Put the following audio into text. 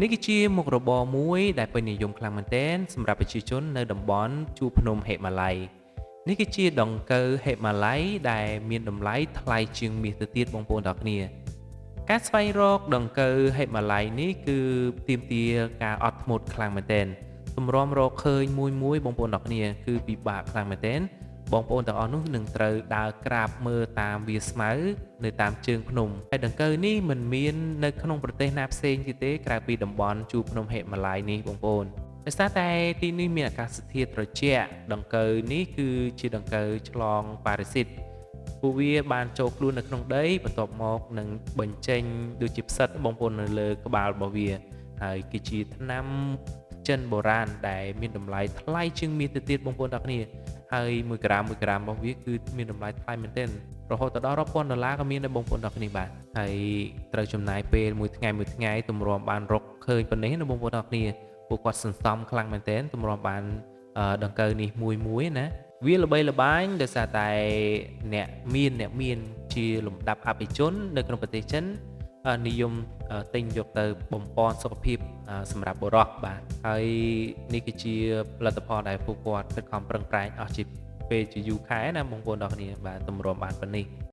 នេះគឺជាមុខរបរមួយដែលពេញនិយមខ្លាំងមែនទែនសម្រាប់ប្រជាជននៅតំបន់ជួរភ្នំហិមាល័យនេះគឺជាដង្កូវហិមាល័យដែលមានតម្លៃថ្លៃជាងមាសទៅទៀតបងប្អូនទាំងគ្នាការស្វែងរកដង្កូវហិមាល័យនេះគឺទាមទារការអត់ធ្មត់ខ្លាំងមែនទែនទម្រាំរកឃើញមួយបងប្អូនទាំងគ្នាគឺពិបាកខ្លាំងមែនទែនបងប្អូនទាំងអស់នោះនឹងត្រូវដើរក្រាបមើលតាមវាលស្មៅនៅតាមជើងភ្នំហើយដង្កូវនេះមិនមាននៅក្នុងប្រទេសណាផ្សេងទៀតទេក្រៅពីតំបន់ជួរភ្នំហិមាល័យនេះបងប្អូនដោយសារតែទីនេះមានអាកាសធាតុត្រជាក់ដង្កូវនេះគឺជាដង្កូវឆ្លងប៉ារ៉ាស៊ីតពួកវាបានចូលខ្លួននៅក្នុងដីបន្ទាប់មកនឹងបញ្ចេញដូចជាផ្សិតបងប្អូននៅលើក្បាលរបស់វាហើយគឺជាថ្នាំចិនបុរាណដែលមានតម្លៃថ្លៃជាងមាសទៅទៀតបងប្អូនទាំងគ្នាហើយ1ក្រាមរបស់វាគឺមានតម្លៃថ្លៃមែនទែនរហូតដល់រាប់ពាន់ដុល្លារក៏មានដែរបងប្អូនទាំងគ្នាបាទហើយត្រូវចំណាយពេលមួយថ្ងៃទម្រាំបានរកឃើញប៉ុណ្ណេះណាបងប្អូនទាំងគ្នាពួកគាត់សន្សំខ្លាំងមែនទែនទម្រាំបានដង្កូវនេះមួយណាវាល្បីល្បាញដោយសារតែអ្នកមានជាលំដាប់អភិជននៅក្នុងប្រទេសចិននិយមទិញយកទៅបំពន់សុខភាពសម្រាប់បុរសបាទហើយនេះគឺជាផលិតផលដែលពួកគាត់ខិតខំប្រឹងប្រែងអស់ជាពេលជាយូរខែណាបងប្អូនទាំងគ្នាបាទទម្រាំបានប៉ុណ្នេះ